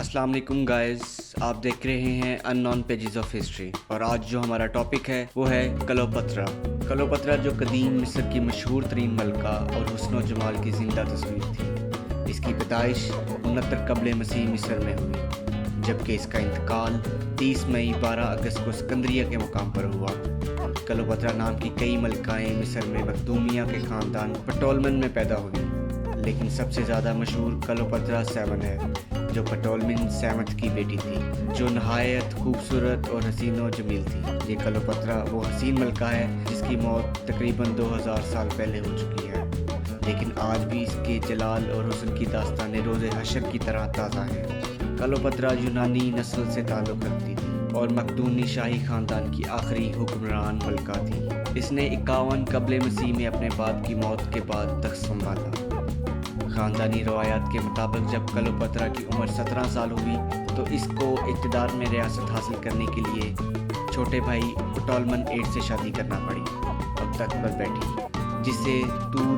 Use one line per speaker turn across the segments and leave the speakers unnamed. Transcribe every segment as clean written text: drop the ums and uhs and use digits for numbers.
السلام علیکم گائز، آپ دیکھ رہے ہیں ان نون پیجز آف ہسٹری، اور آج جو ہمارا ٹاپک ہے وہ ہے کلوپترا۔ کلوپترا جو قدیم مصر کی مشہور ترین ملکہ اور حسن و جمال کی زندہ تصویر تھی۔ اس کی پیدائش 69 قبل مسیح مصر میں ہوئی، جبکہ اس کا انتقال 30 مئی 12 اگست کو اسکندریہ کے مقام پر ہوا۔ کلوپترا نام کی کئی ملکائیں مصر میں مخدومیہ کے خاندان پٹولمن میں پیدا ہوئی، لیکن سب سے زیادہ مشہور کلوپترا سیون ہے، جو پٹولمن سیونتھ کی بیٹی تھی، جو نہایت خوبصورت اور حسین و جمیل تھی۔ یہ کلوپترا وہ حسین ملکہ ہے جس کی موت تقریباً 2000 سال پہلے ہو چکی ہے، لیکن آج بھی اس کے جلال اور حسن کی داستانیں روز حشر کی طرح تازہ ہیں۔ کلوپترا یونانی نسل سے تعلق رکھتی تھی اور مقدونی شاہی خاندان کی آخری حکمران ملکہ تھی۔ اس نے 51 قبل مسیح میں اپنے باپ کی موت کے بعد تخت سنبھالا۔ خاندانی روایات کے مطابق جب کلوپترا کی عمر 17 سال ہوئی تو اس کو اقتدار میں ریاست حاصل کرنے کے لیے چھوٹے بھائی پٹولمن 8 سے شادی کرنا پڑی اور تخت پر بیٹھی، جسے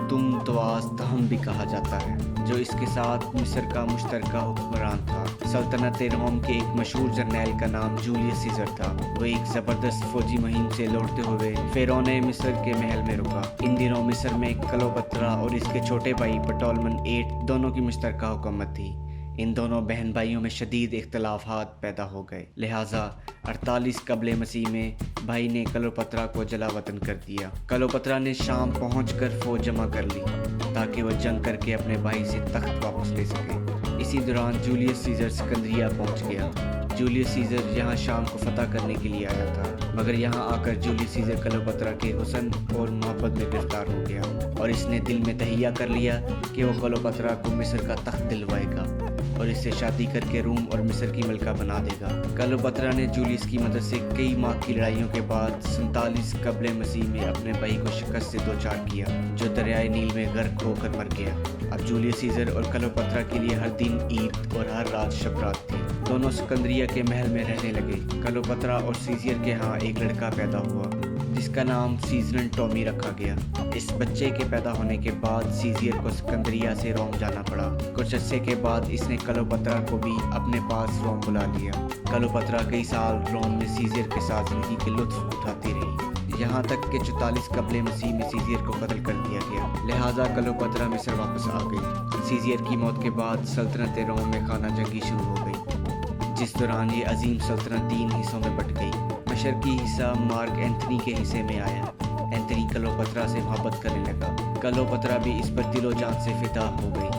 تم تواس تہم بھی کہا جاتا ہے، جو اس کے ساتھ مصر کا مشترکہ حکمران تھا۔ سلطنت روم کے ایک مشہور جرنیل کا نام جولیس سیزر تھا۔ وہ ایک زبردست فوجی مہم سے لوٹتے ہوئے فرعون مصر کے محل میں رکا۔ ان دنوں مصر میں کلوپترا اور اس کے چھوٹے بھائی پٹولمن 8 دونوں کی مشترکہ حکومت تھی۔ ان دونوں بہن بھائیوں میں شدید اختلافات پیدا ہو گئے، لہٰذا 48 قبل مسیح میں بھائی نے کلوپترا کو جلا وطن کر دیا۔ کلوپترا نے شام پہنچ کر فوج جمع کر لی تاکہ وہ جنگ کر کے اپنے بھائی سے تخت واپس لے سکے۔ اسی دوران جولیس سیزر اسکندریہ پہنچ گیا۔ جولیس سیزر یہاں شام کو فتح کرنے کے لیے آیا تھا، مگر یہاں آ کر جولیس سیزر کلوپترا کے حسن اور محبت میں گرفتار ہو گیا، اور اس نے دل میں تہیہ کر لیا کہ وہ کلوپترا کو مصر کا تخت دلوائے گا اور اس سے شادی کر کے روم اور مصر کی ملکہ بنا دے گا۔ کلوپترا نے جولیس کی مدد سے کئی ماہ کی لڑائیوں کے بعد 47 قبل مسیح میں اپنے بھائی کو شکست سے دوچار کیا، جو دریائے نیل میں غرق ہو کر مر گیا۔ اب جولیس سیزر اور کلوپترا کے لیے ہر دن عید اور ہر رات شب رات تھی۔ دونوں اسکندریہ کے محل میں رہنے لگے۔ کلوپترا اور سیزر کے ہاں ایک لڑکا پیدا ہوا جس کا نام سیزرن ٹومی رکھا گیا۔ اس بچے کے پیدا ہونے کے بعد سیزر کو اسکندریہ سے روم جانا پڑا۔ کچھ عرصے کے بعد اس نے کلوپترا کو بھی اپنے پاس روم بلا لیا۔ کلوپترا کئی سال روم میں سیزر کے ساتھ زندگی کے لطف اٹھاتی رہی، یہاں تک کہ 44 قبل مسیح میں سیزر کو قتل کر دیا گیا، لہٰذا کلوپترا مصر واپس آ گئی۔ سیزر کی موت کے بعد سلطنت روم میں خانہ جنگی شروع ہو گئی، جس دوران یہ عظیم سلطنت 3 حصوں میں بٹ گئی۔ مشرقی حصہ مارک اینتھنی کے حصے میں آیا۔ اینتھنی کلوپترا سے محبت کرنے لگا۔ کلوپترا بھی اس پر دل و جان سے فدا ہو گئی۔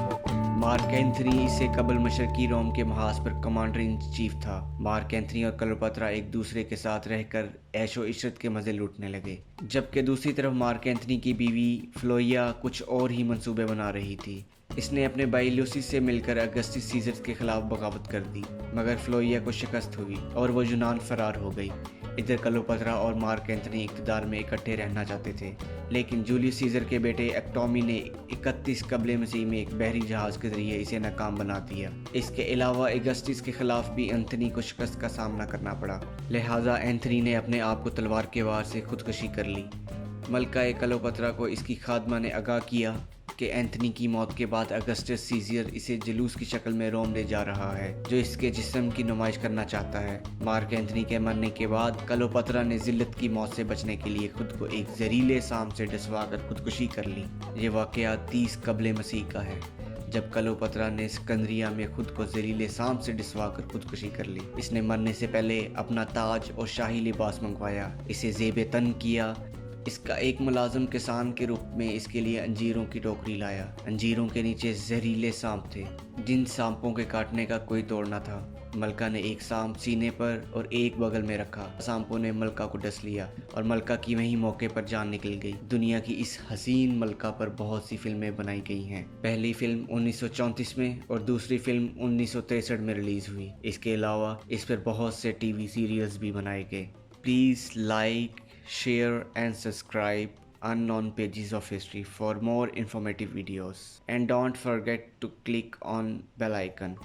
مارک اینتھنی اسے قبل مشرقی روم کے محاذ پر کمانڈر ان چیف تھا۔ مارک اینتھنی اور کلوپترا ایک دوسرے کے ساتھ رہ کر عیش و عشرت کے مزے لوٹنے لگے، جبکہ دوسری طرف مارک اینتھنی کی بیوی فلویا کچھ اور ہی منصوبے بنا رہی تھی۔ اس نے اپنے بھائی لیوسس سے مل کر اگسٹس سیزر کے خلاف بغاوت کر دی، مگر فلویا کو شکست ہوئی اور وہ یونان فرار ہو گئی۔ ادھر کلوپترا اور مارک اینتھنی اقتدار میں اکٹھے رہنا چاہتے تھے، لیکن جولیس سیزر کے بیٹے ایکٹومی نے 31 قبل مسیح میں ایک بحری جہاز کے ذریعے اسے ناکام بنا دیا۔ اس کے علاوہ اگسٹس کے خلاف بھی اینتھنی کو شکست کا سامنا کرنا پڑا، لہٰذا اینتھنی نے اپنے آپ کو تلوار کے وار سے خودکشی کر لی۔ ملکہ کلوپترا کو اس کی خادمہ نے آگاہ کیا کہ اینتھنی کی موت کے بعد اگسٹس سیزر اسے جلوس کی شکل میں روم لے جا رہا ہے، جو اس کے جسم کی نمائش کرنا چاہتا ہے۔ مارک اینتھنی کے مرنے کے بعد کلوپترا نے ذلت کی موت سے بچنے کے لیے خود کو ایک زہریلے سانپ سے ڈسوا کر خودکشی کر لی۔ یہ واقعہ 30 قبل مسیح کا ہے، جب کلوپترا نے اسکندریہ میں خود کو زہریلے سانپ سے ڈسوا کر خودکشی کر لی۔ اس نے مرنے سے پہلے اپنا تاج اور شاہی لباس منگوایا، اسے زیب تن کیا۔ اس کا ایک ملازم کسان کے روپ میں اس کے لیے انجیروں کی ٹوکری لایا۔ انجیروں کے نیچے زہریلے سانپ تھے، جن سانپوں کے کاٹنے کا کوئی توڑ نہ تھا۔ ملکہ نے ایک سانپ سینے پر اور ایک بغل میں رکھا۔ سانپوں نے ملکہ کو ڈس لیا اور ملکہ کی وہیں موقع پر جان نکل گئی۔ دنیا کی اس حسین ملکہ پر بہت سی فلمیں بنائی گئی ہیں۔ پہلی فلم 1934 میں اور دوسری فلم 1963 میں ریلیز ہوئی۔ اس کے علاوہ اس پر بہت سے ٹی وی سیریلز بھی بنائے گئے۔ Please like, share and subscribe Unknown Pages of History for more informative videos, and don't forget to click on bell icon.